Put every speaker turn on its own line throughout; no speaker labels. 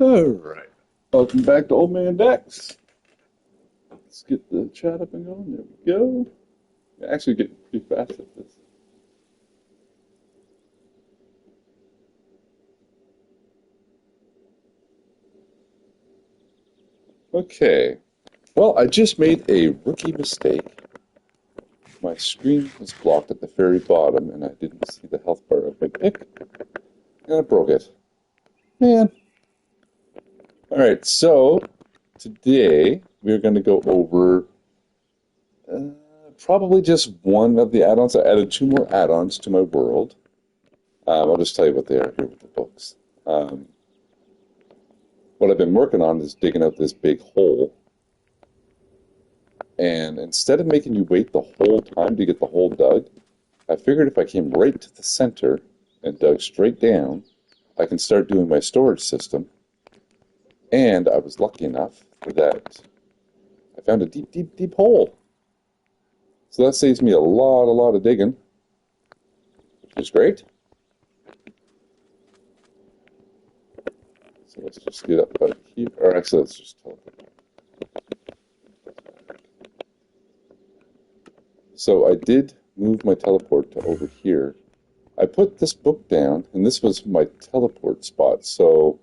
Alright. Welcome back to Old Man Dex. Let's get the chat up and going. There we go. I actually get pretty fast at this. Okay. Well, I just made a rookie mistake. My screen was blocked at the very bottom, and I didn't see the health bar of my pick, and I broke it. Man. Alright, so today we're going to go over probably just one of the add-ons. I added two more add-ons to my world. I'll just tell you what they are here with the books. What I've been working on is digging out this big hole. And instead of making you wait the whole time to get the hole dug, I figured if I came right to the center and dug straight down, I can start doing my storage system. And I was lucky enough that I found a deep, deep, deep hole. So that saves me a lot of digging, which is great. So let's just get up about here, or actually let's just teleport. So I did move my teleport to over here. I put this book down, and this was my teleport spot. So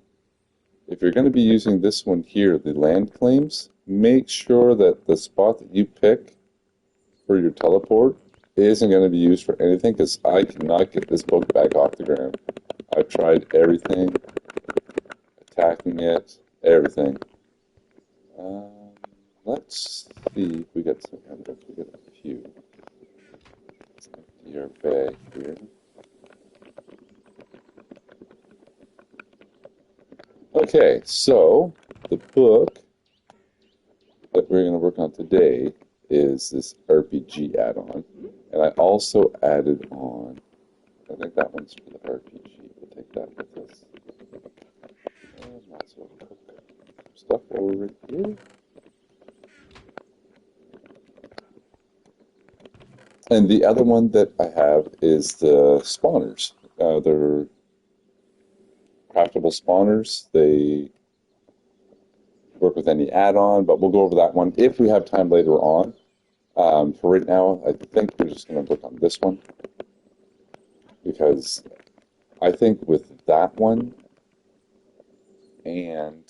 if you're going to be using this one here, the land claims, make sure that the spot that you pick for your teleport isn't going to be used for anything, because I cannot get this book back off the ground. I've tried everything, attacking it, everything. Let's see if we get some. I wonder if we get a few. Let's empty our bag here. Okay, so the book that we're going to work on today is this RPG add-on, and I also added on. I think that one's for the RPG. We'll take that with us. And might as well cook stuff over here. And the other one that I have is the spawners. They're craftable spawners. They work with any add-on, but we'll go over that one if we have time later on. For right now, I think we're just going to work on this one, because I think with that one and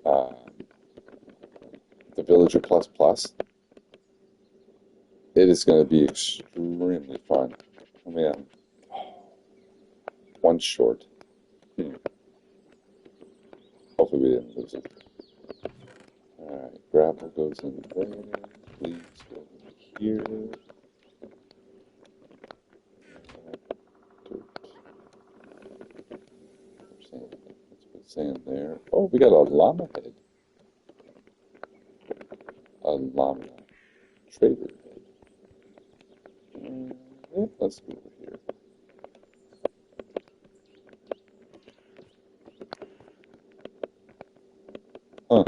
the Villager Plus Plus, it is going to be extremely fun. I mean, one short. Hopefully we didn't lose it. Alright, gravel goes in there. Please go in here. Dirt. Sand. Let's put sand there. Oh, we got a llama head. A llama trader head. Let's go over here. Huh.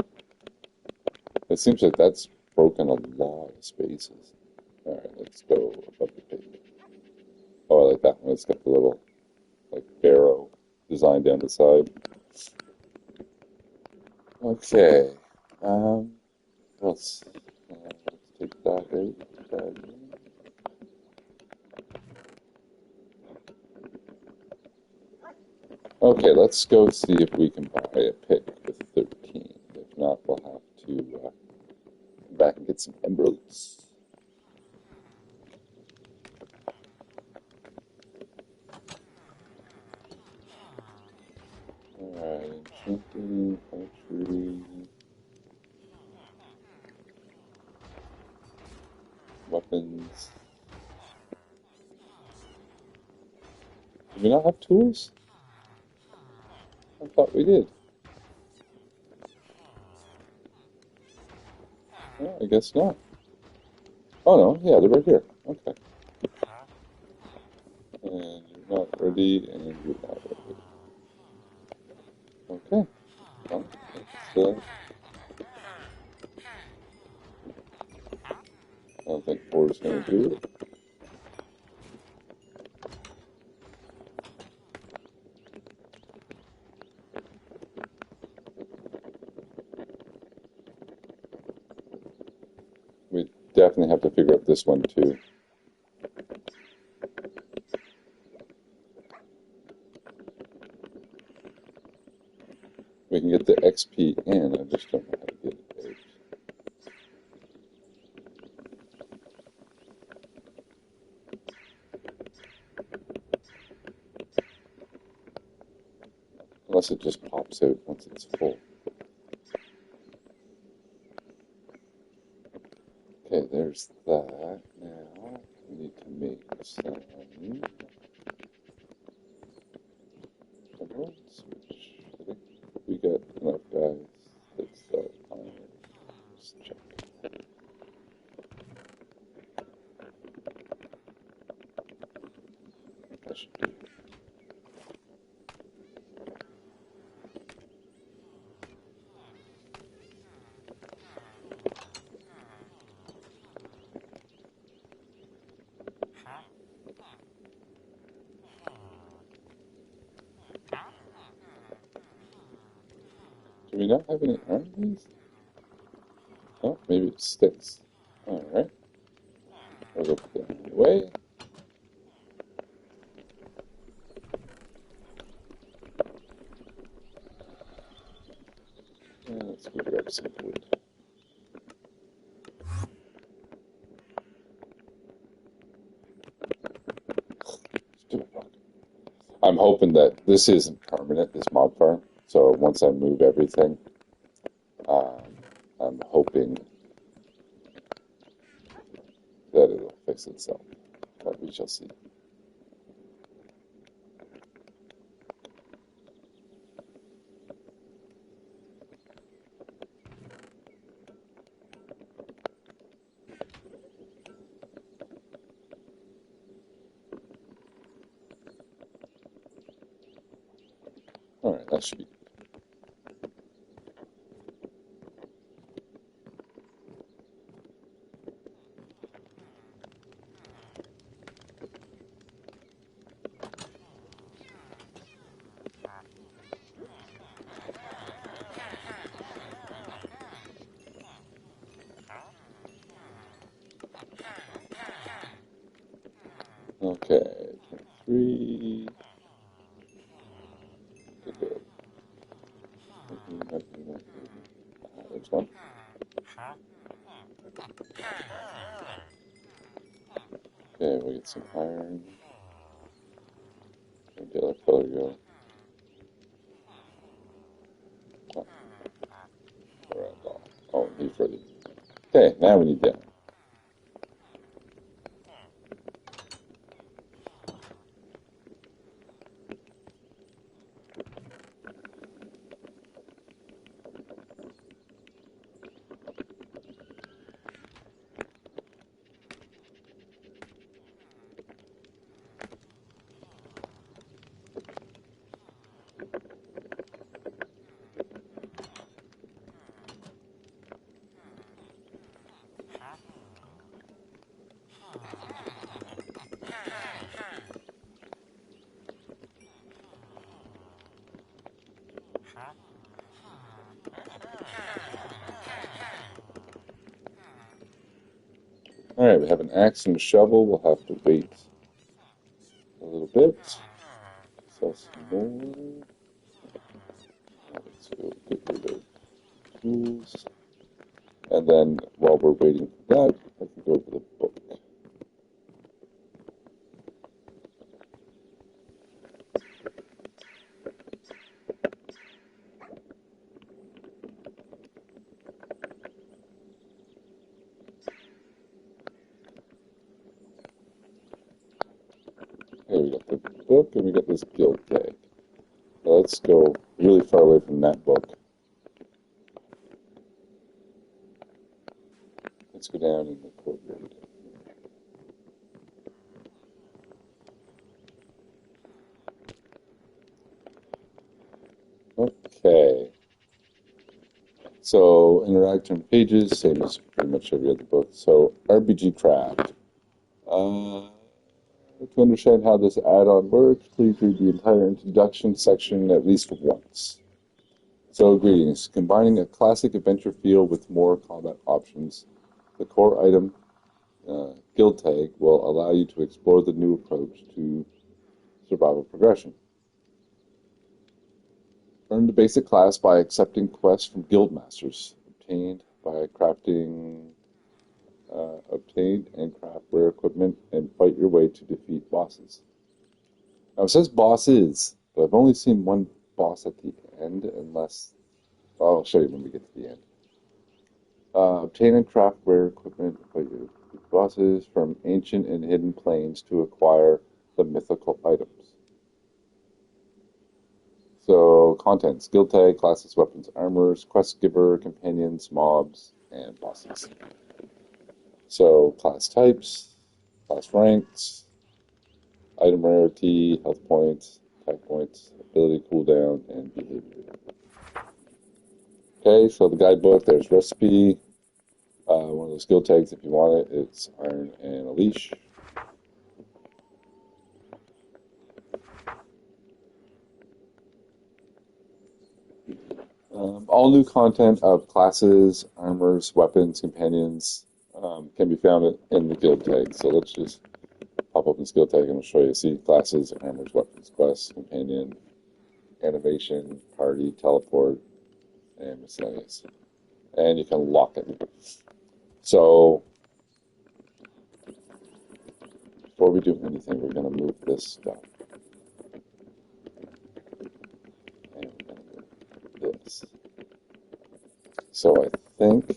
It seems like that's broken a lot of spaces. Alright, let's go above the pig. Oh, I like that one. It's got the little, like, barrow design down the side. Okay. Let's take that out. That in. Okay, let's go see if we can buy a pick with 13. If not, we'll have to come back and get some emeralds. Alright, enchanting, archery, weapons. Do we not have tools? I thought we did. Oh, I guess not. Oh no, yeah, they're right here. Okay. And you're not ready, and you're not ready. Okay. Well, I don't think 4 is going to do it. definitely have to figure out this one too. We can get the XP in, I just don't know how to get it out. Unless it just pops out once it's full. Okay, there's that. Now we need to make some emerald switch. I think we got enough guys. That's that iron. Let's check. That should do. Do we not have any armies? Oh, maybe it sticks. Alright. We'll go put that away. And let's go grab some wood. Stupid rock. I'm hoping that this isn't permanent, this mob farm. So once I move everything, I'm hoping that it'll fix itself. But we shall see. Alright, that should be good. Okay, 23. Good. There's one. Okay, we get some iron. Where'd the other color go? Oh, oh, he further. Okay, now we need that. Alright, we have an axe and a shovel. We'll have to wait a little bit. Sell some more. Let's go get rid of tools. And then while we're waiting for that, I can go to the book. Okay, we got the book and we got this guild tag. Now let's go really far away from that book. Let's go down in the courtyard. Okay. So interact on pages, same as pretty much every other book. So RPG Craft. To understand how this add-on works, please read the entire introduction section at least once. So greetings. Combining a classic adventure feel with more combat options. The core item guild tag will allow you to explore the new approach to survival progression. Earn the basic class by accepting quests from guild masters, obtained and craft rare equipment, and fight your way to defeat bosses. Now it says bosses, but I've only seen one boss at the end, unless I'll show you when we get to the end. Obtain and craft rare equipment, fight your bosses from ancient and hidden planes to acquire the mythical items. So, content, skill tag, classes, weapons, armors, quest giver, companions, mobs, and bosses. So, class types, class ranks, item rarity, health points, attack points, ability cooldown, and behavior. Okay, so the guidebook, there's recipe. One of the skill tags, if you want it, it's iron and a leash. All new content of classes, armors, weapons, companions can be found in the guild tag. So let's just pop open skill tag and I'll show you. See, classes, armors, weapons, quests, companion, animation, party, teleport, and miscellaneous. And you can lock it. So before we do anything, we're going to move this stuff. And we're going to move this. So I think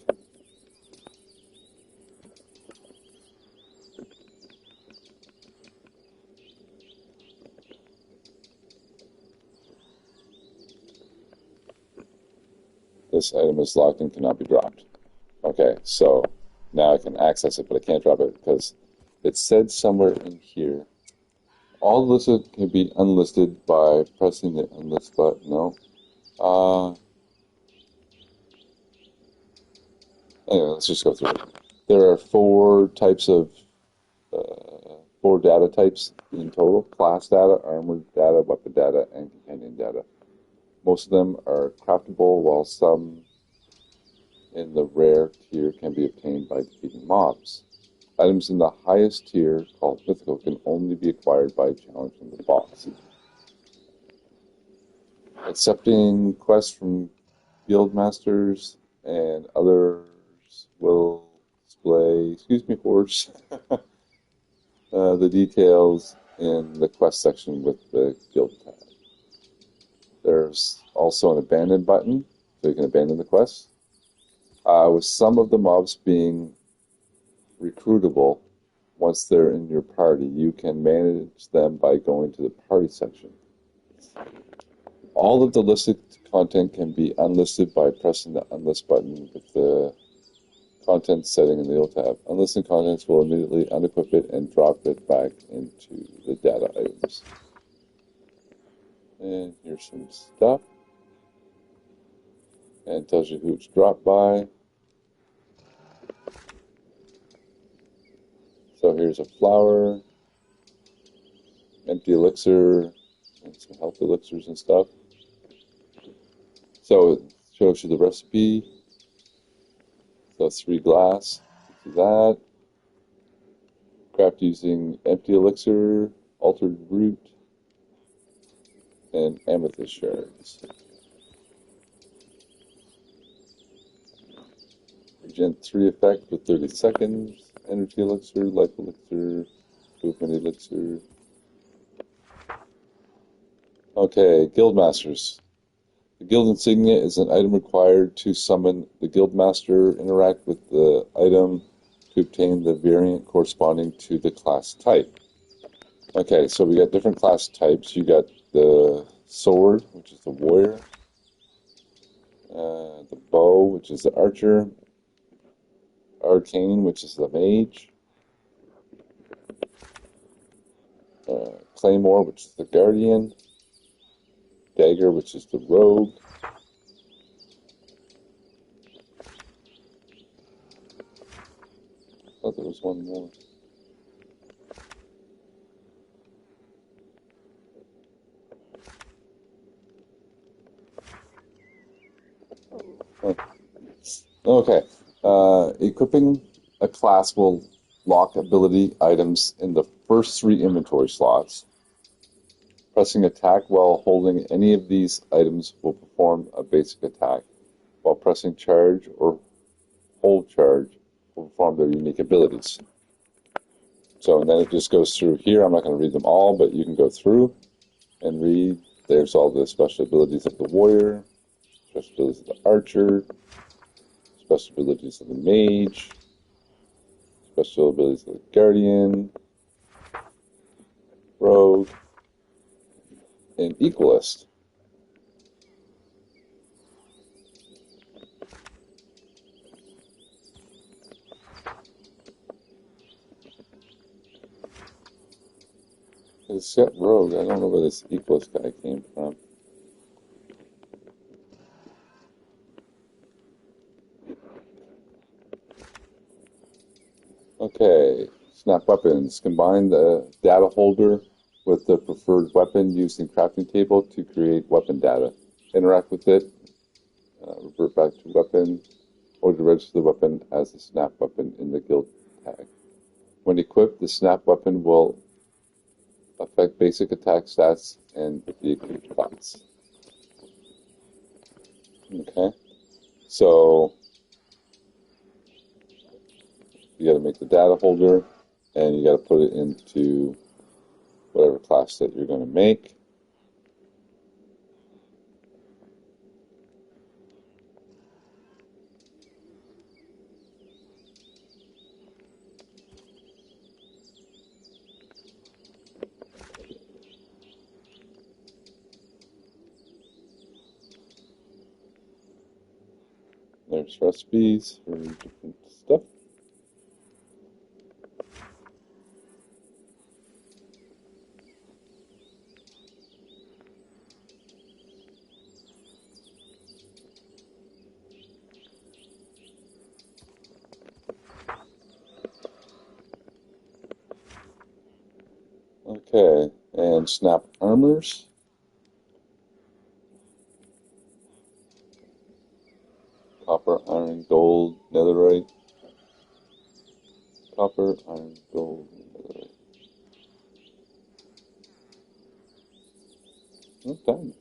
this item is locked and cannot be dropped. Okay, so now I can access it, but I can't drop it because it said somewhere in here. All listed can be unlisted by pressing the unlist button. No. Anyway, let's just go through it. There are four data types in total: class data, armor data, weapon data, and companion data. Most of them are craftable, while some in the rare tier can be obtained by defeating mobs. Items in the highest tier, called mythical, can only be acquired by challenging the boss. Accepting quests from guild masters and others will display, excuse me, horse, the details in the quest section with the guild tab. There's also an abandon button, so you can abandon the quest. With some of the mobs being recruitable, once they're in your party, you can manage them by going to the party section. All of the listed content can be unlisted by pressing the unlist button with the content setting in the old tab. Unlisted contents will immediately unequip it and drop it back into the data items. And here's some stuff. And it tells you who it's dropped by. So here's a flower, empty elixir, and some health elixirs and stuff. So it shows you the recipe. So 3 glass, do that. Craft using empty elixir, altered root, and amethyst shards. Regen 3 effect for 30 seconds. Energy elixir, life elixir, movement elixir. Okay, guild masters. The guild insignia is an item required to summon the guild master. Interact with the item to obtain the variant corresponding to the class type. Okay, so we got different class types. You got the sword, which is the warrior, the bow, which is the archer, arcane, which is the mage, claymore, which is the guardian, dagger, which is the rogue, I thought there was one more. Oh. Okay. Equipping a class will lock ability items in the first 3 inventory slots. Pressing attack while holding any of these items will perform a basic attack, while pressing charge or hold charge will perform their unique abilities. So, and then it just goes through here. I'm not going to read them all, but you can go through and read. There's all the special abilities of the warrior, special abilities of the archer, special abilities of the mage, special abilities of the guardian, rogue, and equalist. It's got rogue. I don't know where this equalist guy came from. Okay, snap weapons. Combine the data holder with the preferred weapon used in crafting table to create weapon data. Interact with it, revert back to weapon, or to register the weapon as a snap weapon in the guild tag. When equipped, the snap weapon will affect basic attack stats and the equipped class. Okay, so you got to make the data holder, and you got to put it into whatever class that you're going to make. There's recipes for different stuff. Okay, and snap armors. Copper, iron, gold, netherite. Copper, iron, gold, netherite. Okay.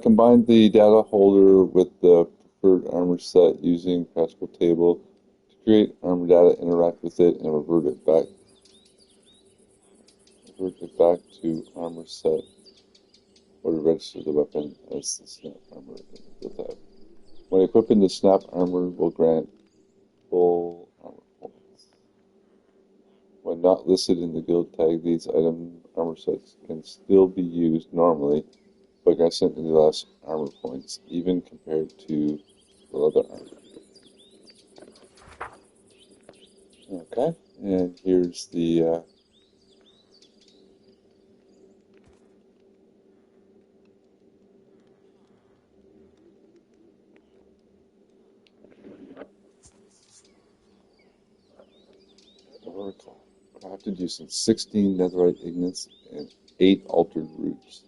Combine the data holder with the preferred armor set using practical table to create armor data, interact with it, and revert it back to armor set, or to register the weapon as the snap armor in the tab. When equipping, the snap armor will grant full armor points. When not listed in the guild tag, these armor sets can still be used normally, but grant significantly less armor points, even compared to the leather armor. Okay, and here's the oracle. Crafted using 16 netherite ingots and 8 altered roots.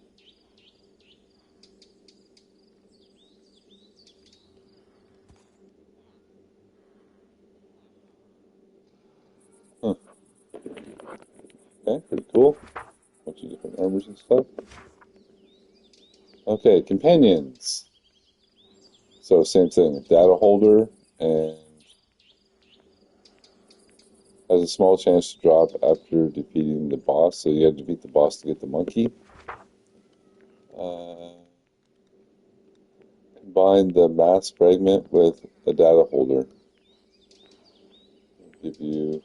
Huh. Okay, pretty cool. Bunch of different armors and stuff. Okay, companions. So same thing, data holder, and has a small chance to drop after defeating the boss. So you got to defeat the boss to get the monkey. Combine the mass fragment with a data holder. It'll give you.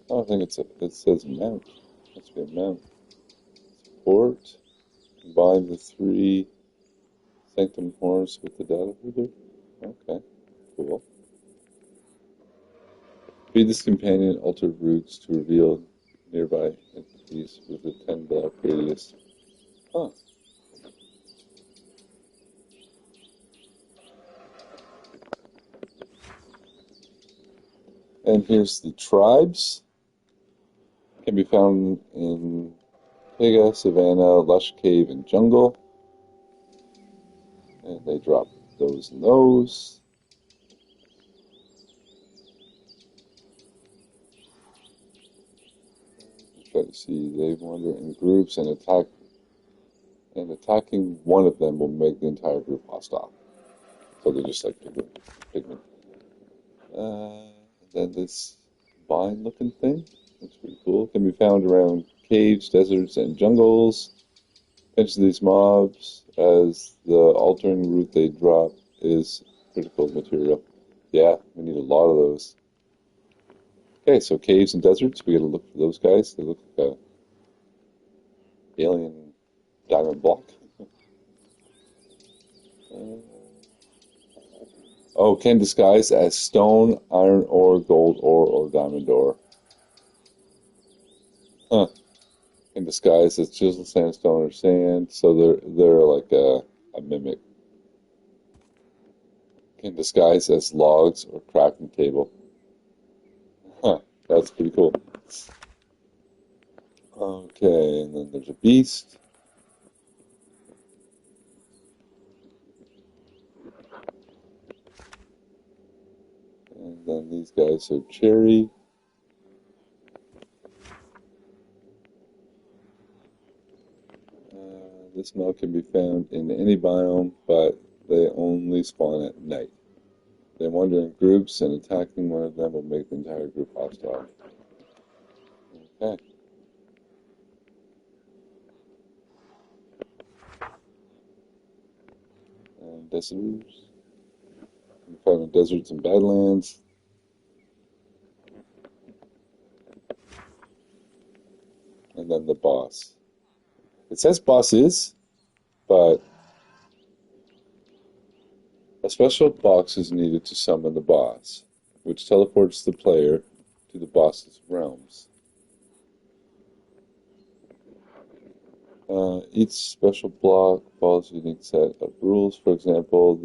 Oh, I think it says mount. Must be a mount. Support. Combine the 3 sanctum horns with the data holder. Okay, cool. Feed this companion altered roots to reveal nearby entities with a 10 block radius. Huh. And here's the tribes. Can be found in Taiga, Savannah, Lush Cave, and Jungle. And they drop those and those. try to see. They wander in groups and attack, and attacking one of them will make the entire group hostile. So they're just like pigmen. Then this vine-looking thing looks pretty cool. Can be found around caves, deserts, and jungles. Pinch these mobs as the altering route they drop is critical material. Yeah, we need a lot of those. Okay, so caves and deserts, we gotta look for those guys. They look like a alien diamond block. Oh, can disguise as stone, iron ore, gold ore, or diamond ore. Huh. Can disguise as chisel, sandstone, or sand. So they're like a mimic. Can disguise as logs or crafting table. Huh. That's pretty cool. Okay, and then there's a beast. And then these guys are cherry. This mob can be found in any biome, but they only spawn at night. They wander in groups, and attacking one of them will make the entire group hostile. Okay. And deserts. You can find in deserts and badlands. And then the boss. It says bosses, but a special box is needed to summon the boss, which teleports the player to the boss's realms. Each special block follows a unique set of rules. For example,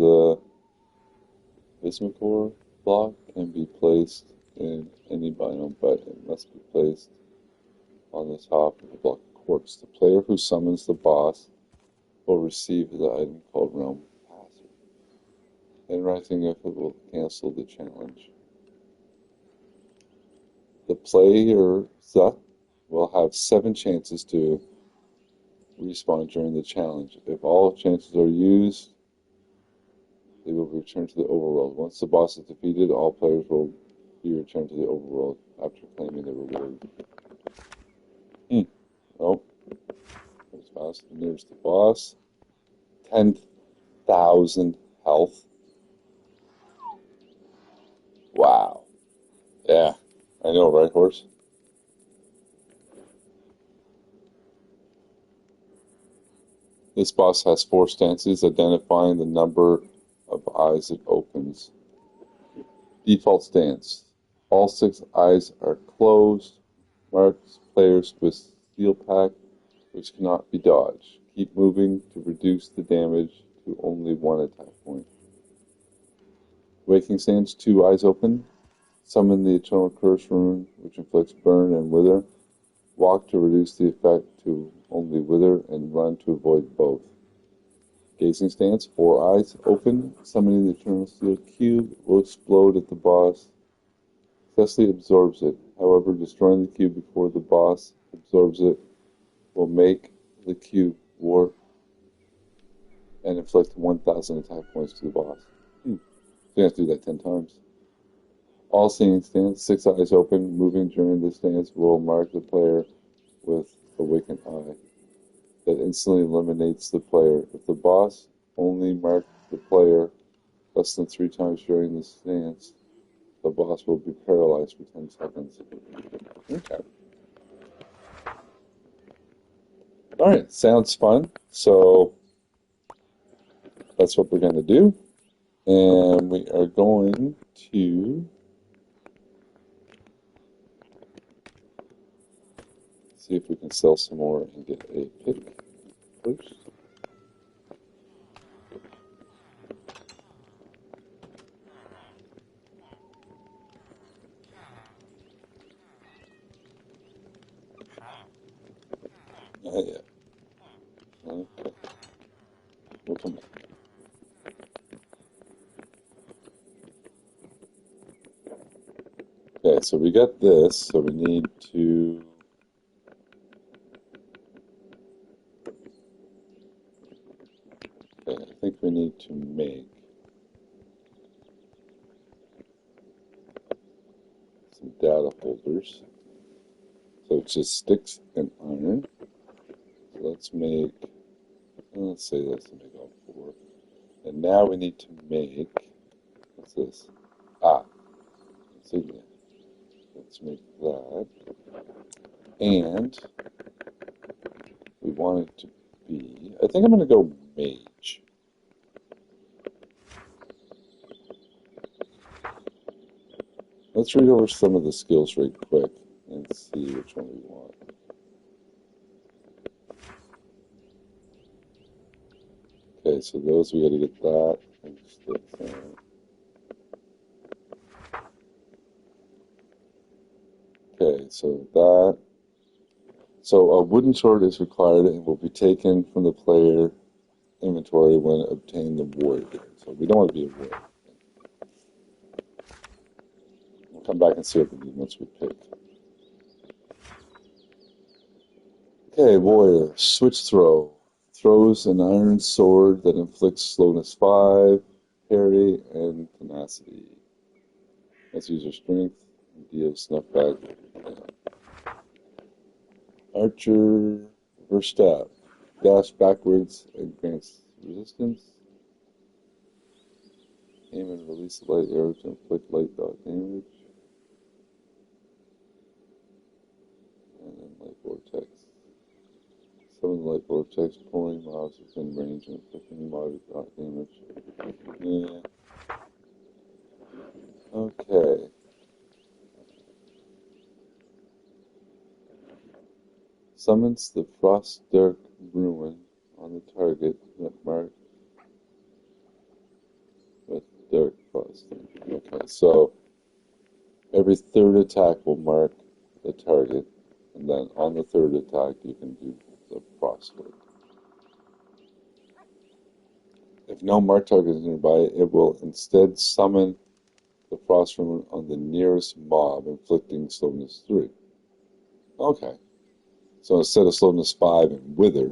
the Vismacor block can be placed in any biome, but it must be placed on the top of the block of quartz. The player who summons the boss will receive the item called Realm Passer. Interacting with it will cancel the challenge. The player will have 7 chances to respawn during the challenge. If all chances are used, they will be returned to the overworld. Once the boss is defeated, all players will be returned to the overworld after claiming the reward. Oh, there's fast. There's the boss. 10,000 health. Wow. Yeah, I know, right, horse? This boss has 4 stances, identifying the number of eyes it opens. Default stance. All 6 eyes are closed. Marks players with steel pack, which cannot be dodged. Keep moving to reduce the damage to only 1 attack point. Waking stance, 2 eyes open. Summon the Eternal Curse rune, which inflicts burn and wither. Walk to reduce the effect to only wither, and run to avoid both. Gazing stance, 4 eyes open. Summoning the Eternal Steel Cube will explode at the boss. Successfully absorbs it. However, destroying the cube before the boss absorbs it will make the cube warp and inflict 1,000 attack points to the boss. So you have to do that 10 times. All seeing stance, 6 eyes open. Moving during the stance will mark the player with awakened eye. That instantly eliminates the player. If the boss only marked the player less than 3 times during the stance, the boss will be paralyzed for 10 seconds. Okay. Alright, sounds fun. So that's what we're going to do. And we are going to see if we can sell some more and get a pick first. Not yet. Okay. We'll come back. Okay, so we got this, so we need to we need to make some data holders. So it's just sticks and iron. So let's make, let's say let's make all 4. And now we need to make, what's this? Insignia. Let's make that. And we want it to be, I think I'm going to go mage. Let's read over some of the skills right quick and see which one we want. Okay, so those we got to get that. Okay, so that. So a wooden sword is required and will be taken from the player inventory when obtaining the warrior. So we don't want to be a warrior. We'll come back and see what we need once we pick. Okay, warrior. Switch throw. Throws an iron sword that inflicts slowness 5, parry, and tenacity. Let's use our strength and deal snuff back. Archer or stab. Dash backwards and grants resistance. Aim and release a light arrow to inflict light dot damage. And then light vortex. Summon light vortex, pulling mobs within range and inflicting moderate dot damage. Yeah. Okay. Summons the Frost Dark Ruin on the target marked with Dark Frost. Okay, so every third attack will mark the target, and then on the third attack you can do the frostwork. If no marked target is nearby, it will instead summon the Frost Ruin on the nearest mob, inflicting slowness 3. Okay. So instead of slowness 5 and wither,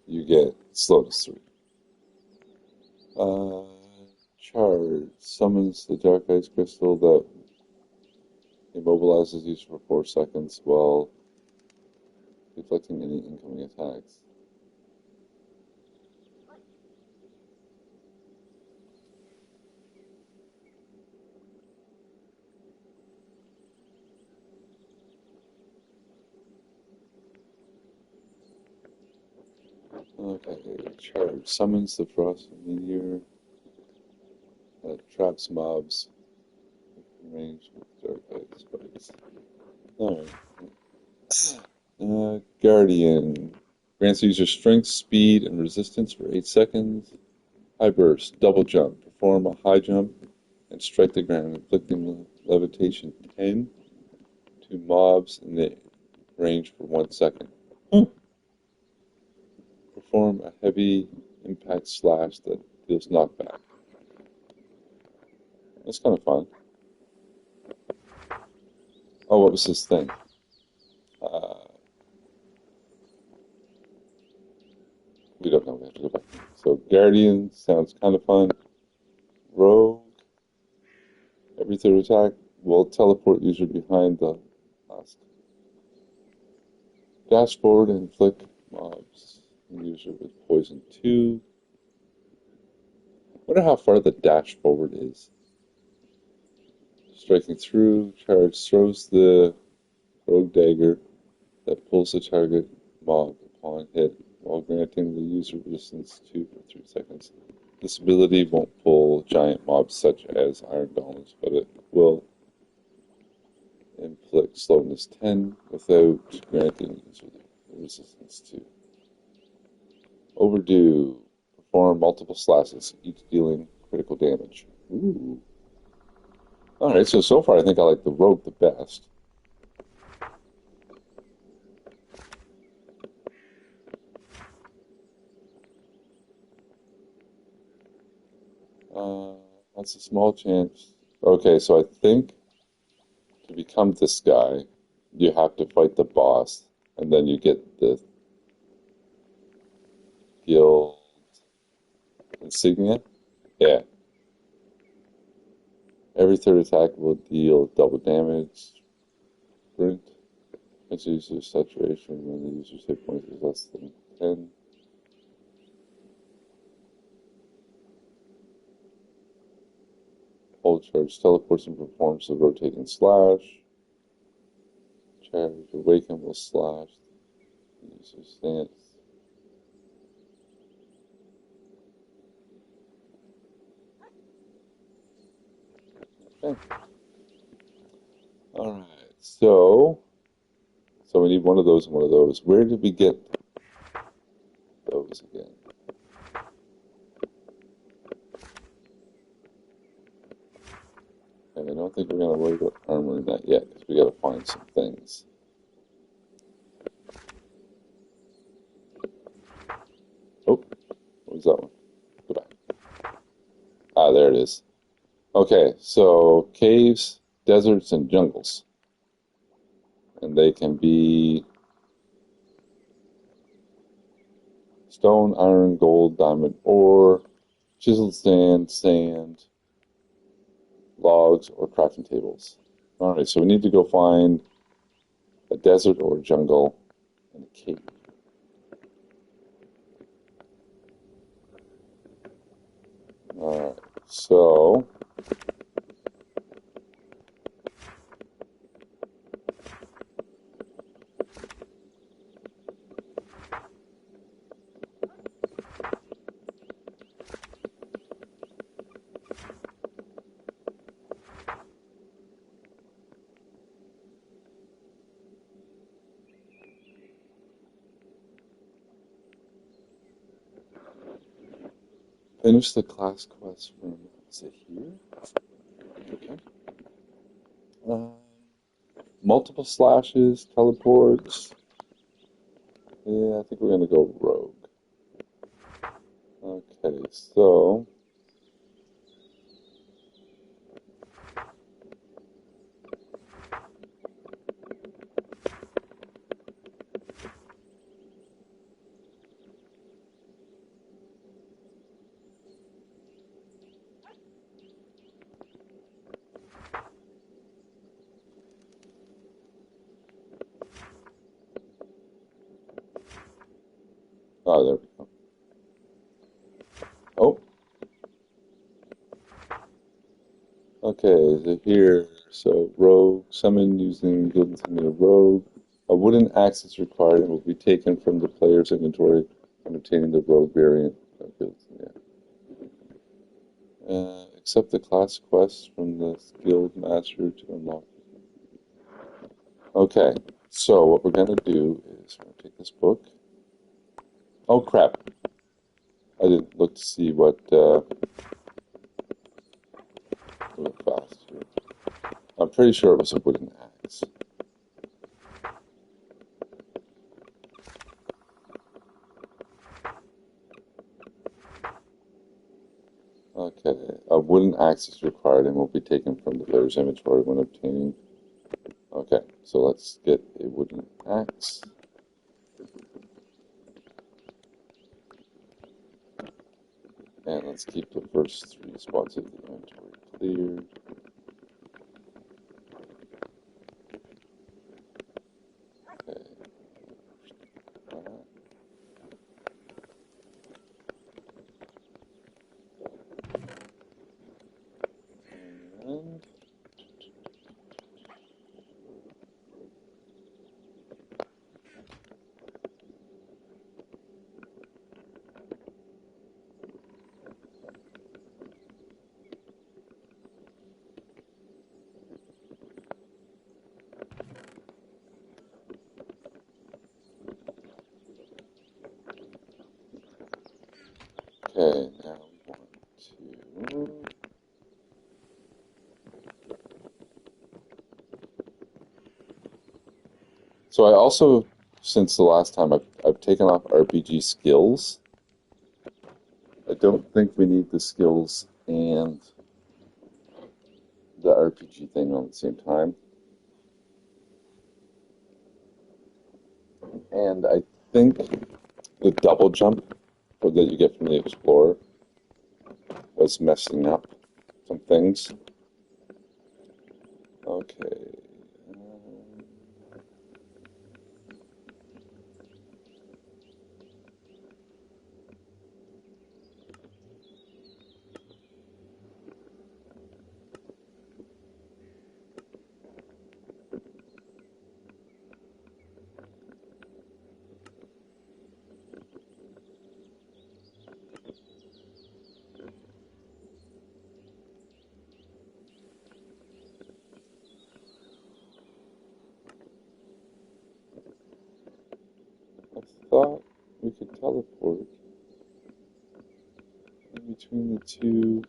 you get slowness 3. Charge summons the Dark Ice Crystal that immobilizes you for 4 seconds while deflecting any incoming attacks. Okay, charge summons the Frost Meteor that traps mobs in range with Dark Ice spikes. Alright. Guardian grants user strength, speed, and resistance for 8 seconds. High burst, double jump. Perform a high jump and strike the ground, inflicting levitation 10 to mobs in the range for 1 second. Perform a heavy impact slash that deals knockback. That's kind of fun. Oh, what was this thing? We don't know. We have to go back. So Guardian sounds kind of fun. Rogue. Every third attack will teleport user behind the last. Dash forward and inflict mobs. User with poison 2. Wonder how far the dash forward is. Striking through, charge throws the rogue dagger that pulls the target mob upon hit, while granting the user resistance 2 for 3 seconds. This ability won't pull giant mobs such as iron golems, but it will inflict slowness 10 without granting the user resistance 2. Overdue. Perform multiple slashes, each dealing critical damage. Ooh. Alright, so far I think I like the rogue the best. That's a small chance. Okay, so I think to become this guy, you have to fight the boss, and then you get the guild Insignia? Yeah. Every third attack will deal double damage. Sprint. Makes the user's saturation when the user's hit points is less than 10. Hold charge teleports and performs the rotating slash. Charge awaken will slash the user's stance. Okay. Alright, so we need one of those and one of those. Where did we get those again? And I don't think we're going to worry about armor in that yet, because we got to find some things. Oh, what was that one? Go back. Ah, there it is. Okay, so caves, deserts, and jungles. And they can be stone, iron, gold, diamond, ore, chiseled sand, logs, or crafting tables. All right, so we need to go find a desert or a jungle and a cave. All right, so finish the class quest from, is it here? Okay. Multiple slashes, teleports. Yeah, I think we're going to go rogue. Okay, so oh, there we go. Oh, okay, so here, so rogue, summon using guild insignia rogue. A wooden axe is required and will be taken from the player's inventory when obtaining the rogue variant of guild insignia. Accept the class quest from the guild master to unlock. Okay, so what we're going to do is we're going to take this book. Oh crap, I didn't look to see what, a little fast here. I'm pretty sure it was a wooden axe. Okay, a wooden axe is required and will be taken from the player's inventory when obtaining. Okay, so let's get a wooden axe. And let's keep the first 3 spots of the inventory cleared. Okay. And okay, now we want to. So I also, since the last time, I've taken off RPG skills. I don't think we need the skills and the RPG thing on the same time. And I think the double jump that you get from the Explorer was messing up some things. Okay. I thought we could teleport in between the two.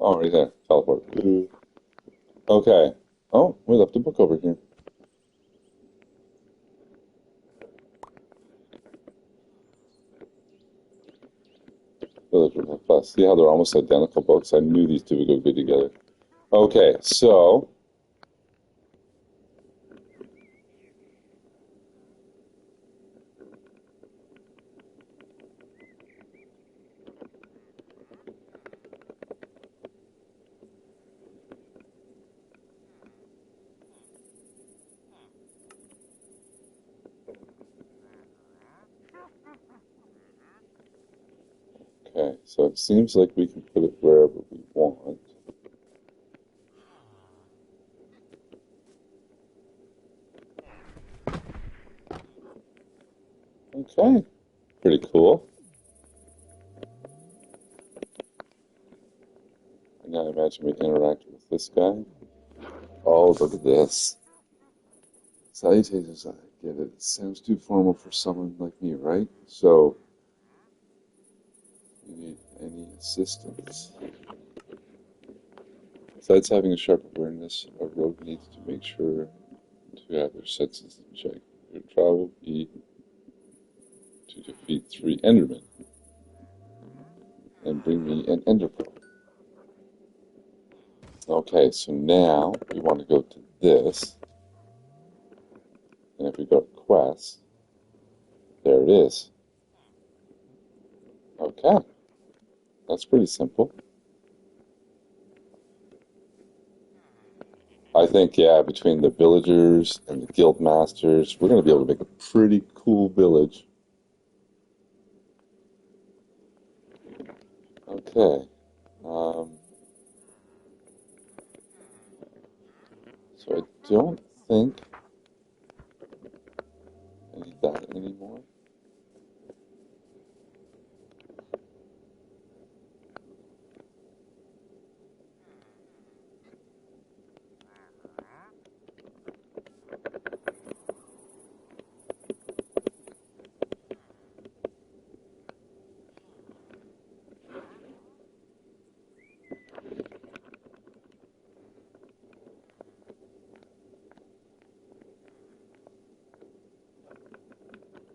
Oh, right there. Teleport. Okay. Oh, we left a book over here. Villager Plus. See how they're almost identical books? I knew these two would go good together. Okay, so okay, so it seems like we can put it wherever we want. Okay, pretty cool. And now imagine we interact with this guy. Oh, look at this. Salutations, I get it. It sounds too formal for someone like me, right? So, you need any assistance? Besides having a sharp awareness, a rogue needs to make sure to have their senses in check. Your trial will be to defeat 3 Endermen and bring me an Ender Pearl. Okay, so now we want to go to this, and if we go to Quest, there it is. Okay, that's pretty simple. I think, yeah, between the villagers and the guild masters, we're going to be able to make a pretty cool village. Okay. So I don't think I need that anymore.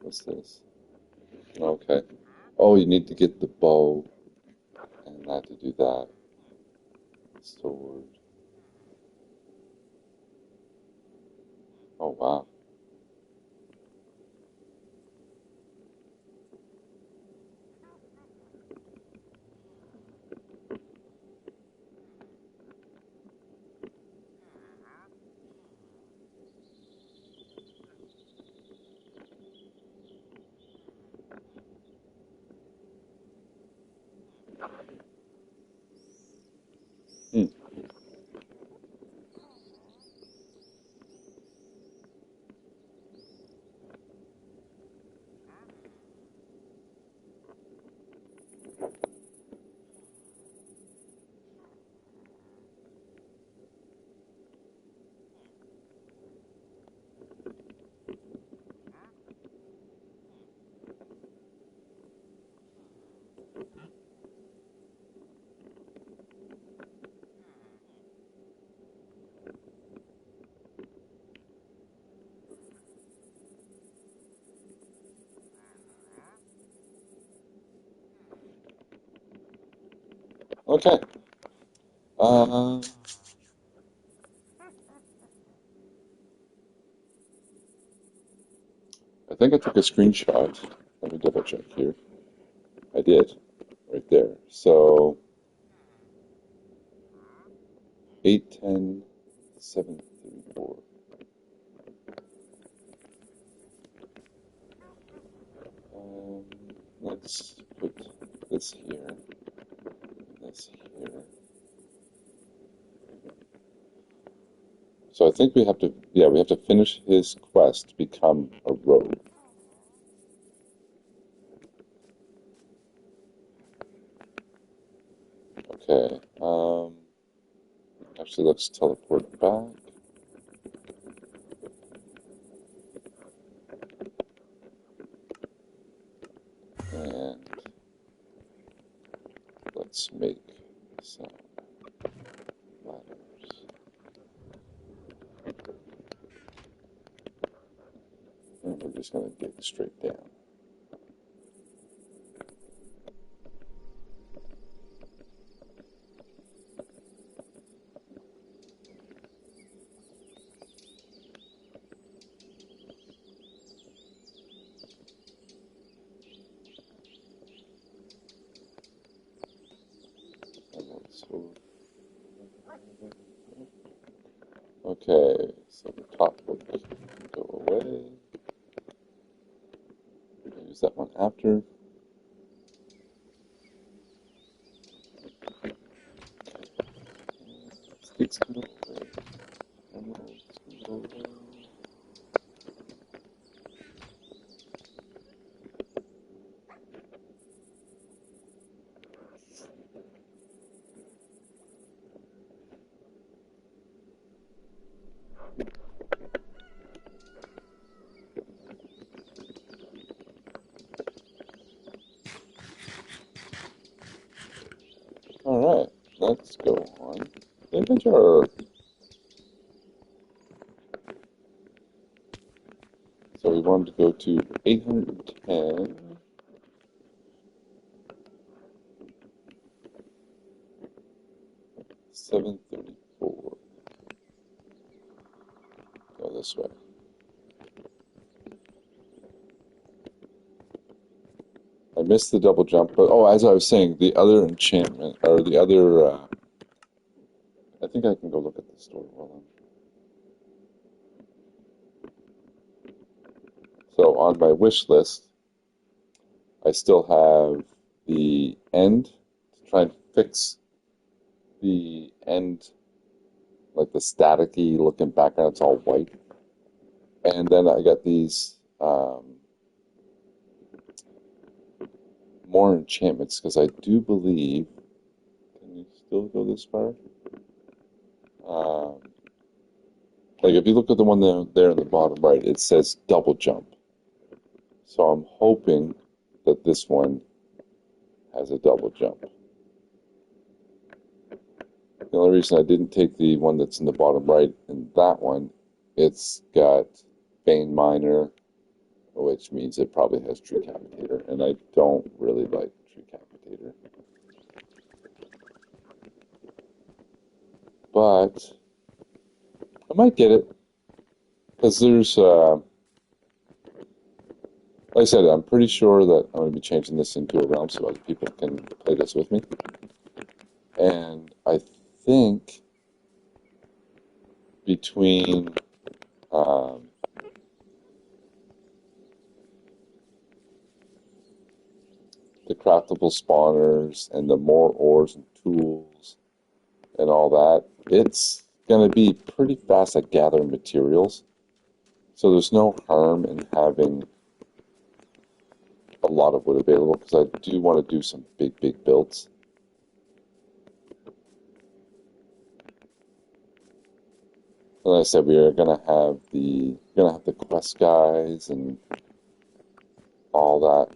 What's this? Okay. Oh, you need to get the bow and that to do that. Sword. Oh, wow. Hmm. Okay. Uh, I think I took a screenshot. Let me double check here. I did, right there. So 8:10, 7:34. Um, let's put this here, this here. So I think we have to, yeah, we have to finish his quest to become a rogue. Okay. Actually, let's teleport back. And let's make some ladders. And we're just going to dig straight down. Okay, so the top would go away. Use that one after. Sticks can go away. Emeralds can go away. Alright, let's go on. Adventure! So we wanted to go to 810. 734. Go this way. I missed the double jump, but oh, as I was saying, the other enchantment, or the other, I think I can go look at the story while I'm. So on my wish list, I still have the end to try and fix the end, like the staticky looking background, it's all white. And then I got these more enchantments because I do believe. Can you still go this far? Um, like if you look at the one there in the bottom right, it says double jump. So I'm hoping that this one has a double jump. The only reason I didn't take the one that's in the bottom right and that one, it's got Bane Miner, which means it probably has Tree Capitator, and I don't really like Tree Capitator. But I might get it, because there's, like I said, I'm pretty sure that I'm going to be changing this into a realm so other people can play this with me. And I think between the craftable spawners and the more ores and tools and all that, it's going to be pretty fast at gathering materials. So there's no harm in having a lot of wood available because I do want to do some big builds. And like I said, we are gonna have the quest guys and all that.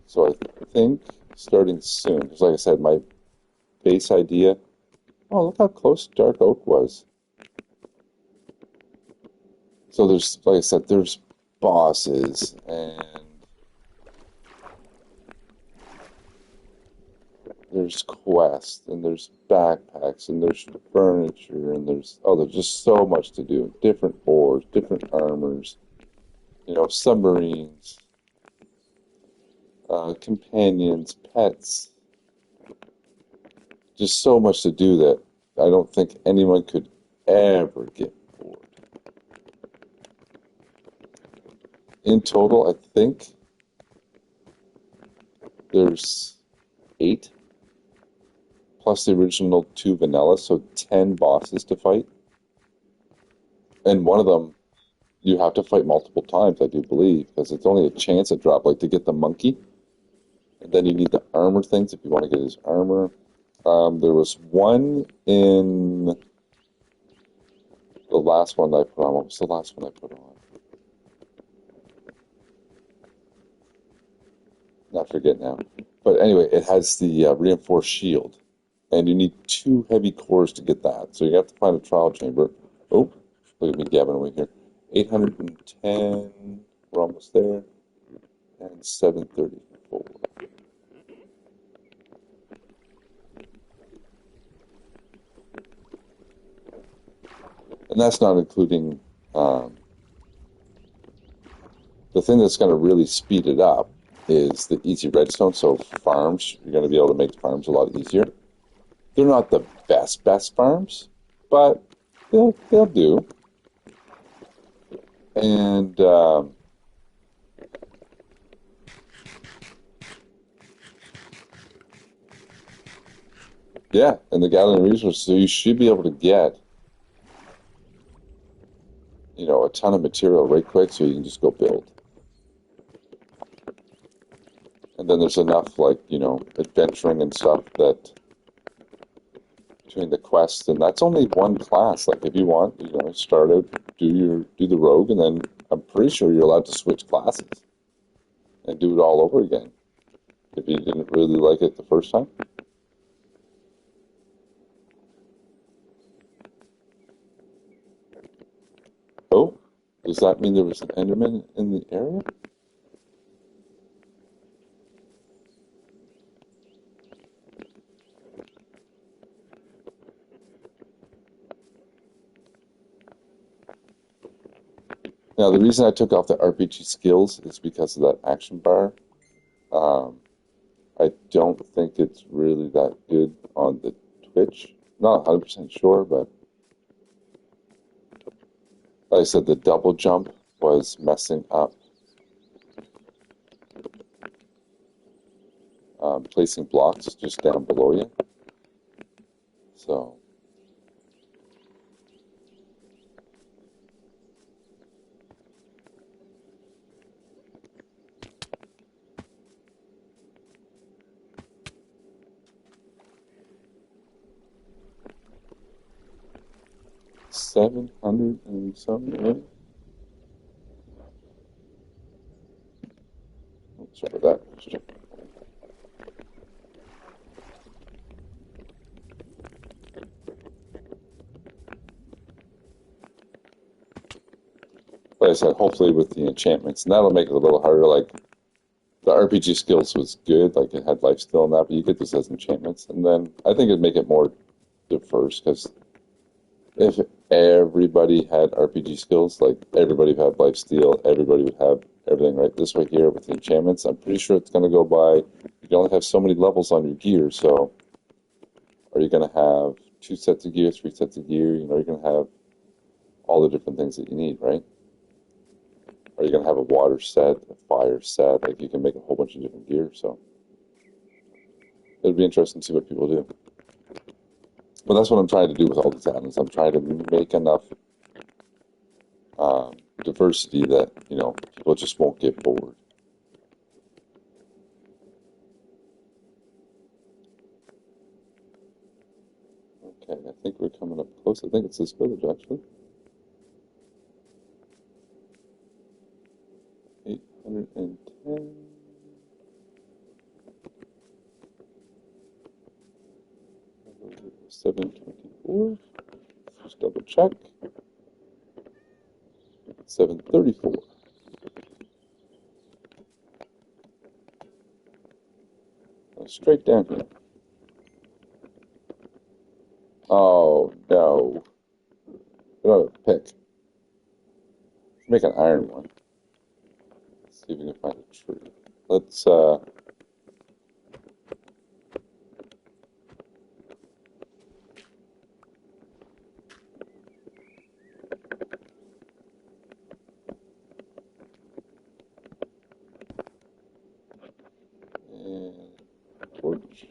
So I think starting soon, because like I said, my base idea. Oh, look how close Dark Oak was. So there's, like I said, there's bosses and there's quests and there's backpacks and there's furniture and there's just so much to do. Different ores, different armors, submarines, companions, pets. Just so much to do that I don't think anyone could ever get bored. In total, I think there's 8 plus the original 2 vanilla, so 10 bosses to fight. And one of them you have to fight multiple times, I do believe, because it's only a chance at drop, like to get the monkey. And then you need the armor things if you want to get his armor. There was one in the last one I put on. What was the last one I put on? I forget now. But anyway, it has the reinforced shield. And you need 2 heavy cores to get that. So you have to find a trial chamber. Oh, look at me gabbing away here. 810, we're almost there. And 734. And that's not including the thing that's going to really speed it up is the easy redstone. So farms, you're going to be able to make farms a lot easier. They're not the best farms, but they'll do. And yeah, and the gathering resources, so you should be able to get a ton of material right quick, so you can just go build. And then there's enough adventuring and stuff that between the quests, and that's only one class. Like if you want, start out, do the rogue, and then I'm pretty sure you're allowed to switch classes and do it all over again if you didn't really like it the first time. Oh, does that mean there was an Enderman in the area? Now, the reason I took off the RPG skills is because of that action bar. I don't think it's really that good on the Twitch. Not 100% sure, but like I said, the double jump was messing up placing blocks just down below you. So, $700 and something. Sorry about that. Like I said, hopefully with the enchantments, and that'll make it a little harder. Like the RPG skills was good, like it had life steal and that, but you get this as enchantments, and then I think it'd make it more diverse because if everybody had RPG skills, like everybody would have life steal, everybody would have everything right this way here with the enchantments. I'm pretty sure it's going to go by. You can only have so many levels on your gear, so are you going to have 2 sets of gear, 3 sets of gear? You're going to have all the different things that you need, right? Are you going to have a water set, a fire set? Like you can make a whole bunch of different gear, so it'll be interesting to see what people do. But that's what I'm trying to do with all these islands. I'm trying to make enough diversity that people just won't get bored. Okay, I think we're coming up close. I think it's this village actually. 810. 724. Just double check. 734. Straight down here. Oh no. What about a pick? Let's make an iron one. Let's see if we can find a tree. Let's and torch.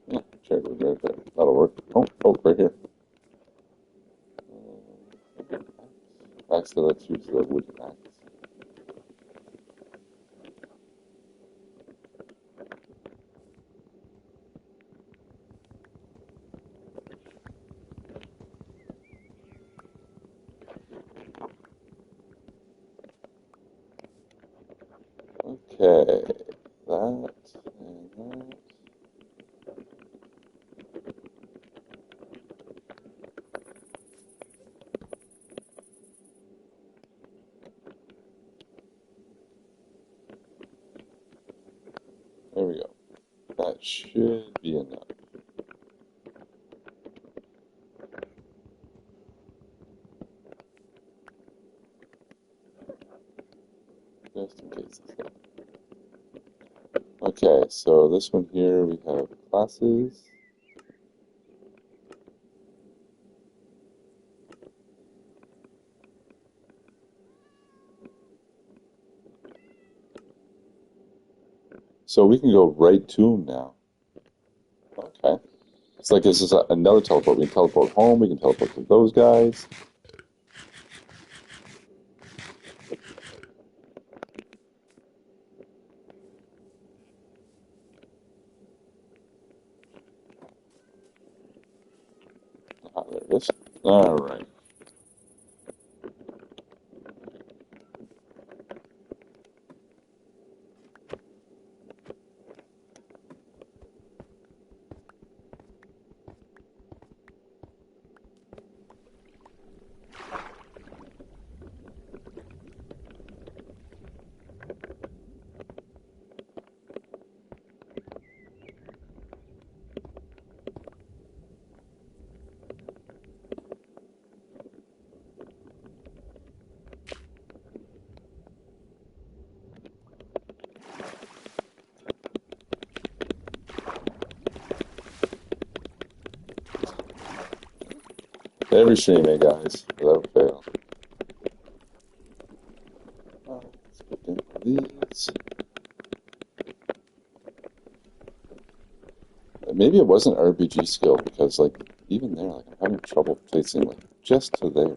Yeah, sure, right there. That'll work. Oh, right here. Actually, let's use the wooden axe. Okay, that and that. There we go. That should be enough. Just in case it's not. Okay, so this one here we have classes. So we can go right to them now. Okay. It's like this is another teleport. We can teleport home. We can teleport to those guys. Ah, there it is. All right. Every stream, eh, guys, without fail. Let's put down these. Maybe it wasn't RPG skill because, like, even there, like, I'm having trouble placing like just to there.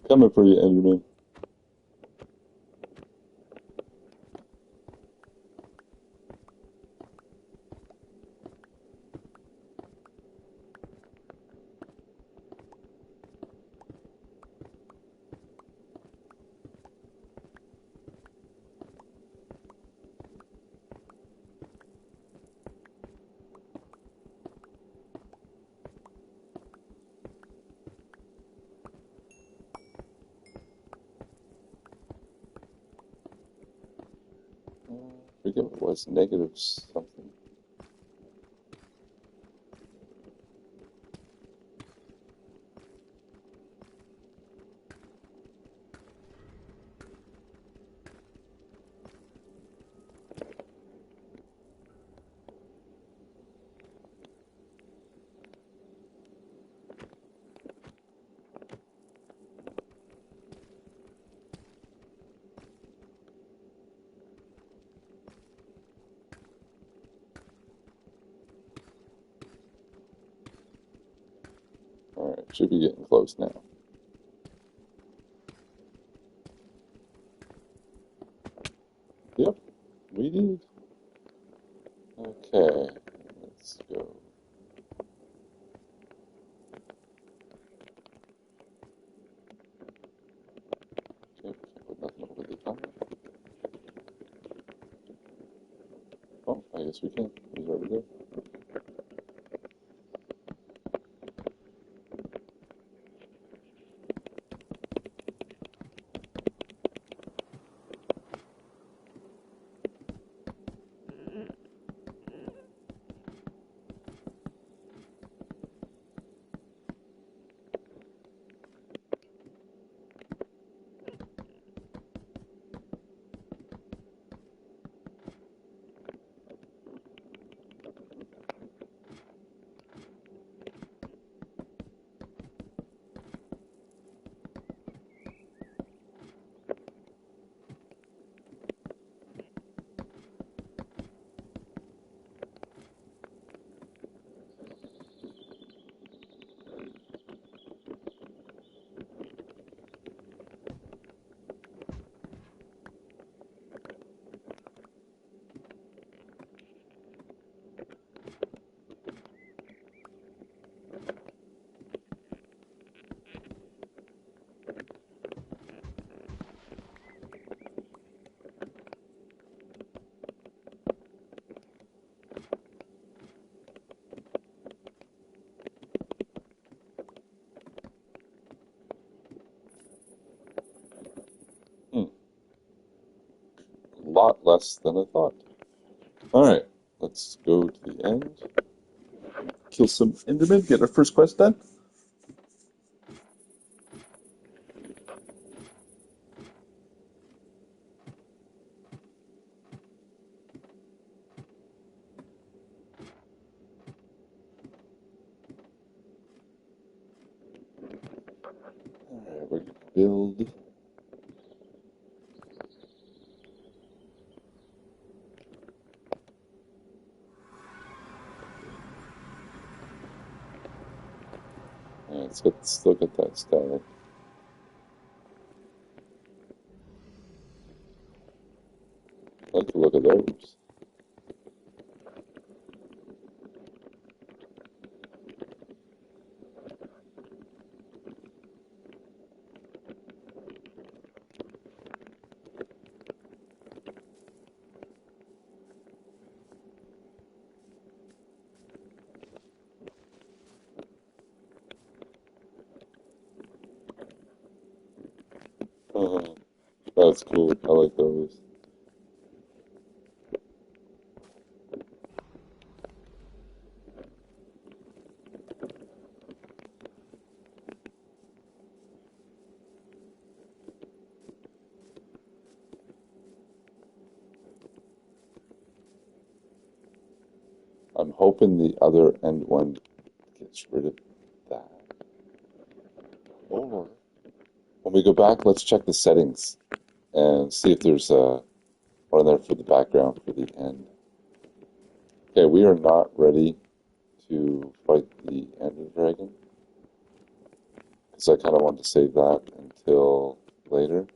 Coming for you, Enderman. I forget what it was, negative something. Should be getting close now. Yep, we did. Okay, let's go. Yep, can't put nothing over the top. Oh, I guess we can. It's already there. Hmm, a lot less than I thought. All right, let's go to the end. Kill some Endermen, get our first quest done. All right, we're gonna build. All right, still get that started. I like the look of those. That's cool. I like those. I'm hoping the other end one gets rid of that. Or when we go back, let's check the settings and see if there's one there for the background for the end. Okay, we are not ready to fight the Ender Dragon because I kind of want to save that until later.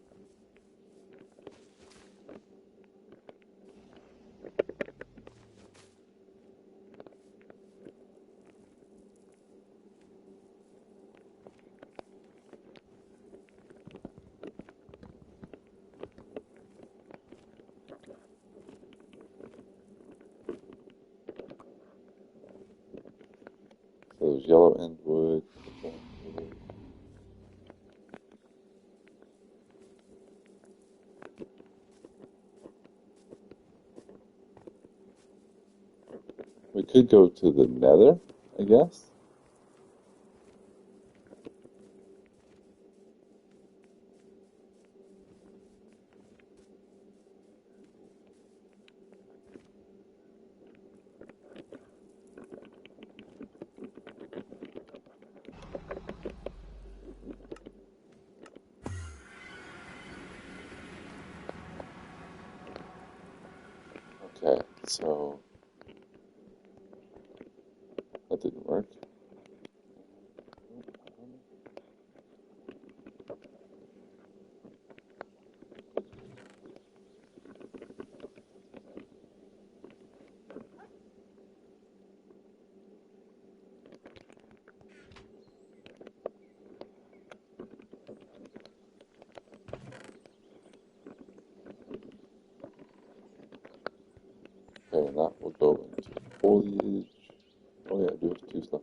So there's yellow end wood. We could go to the Nether, I guess. Okay, so that didn't work. that will go into foliage. Oh yeah, I do have two stuff.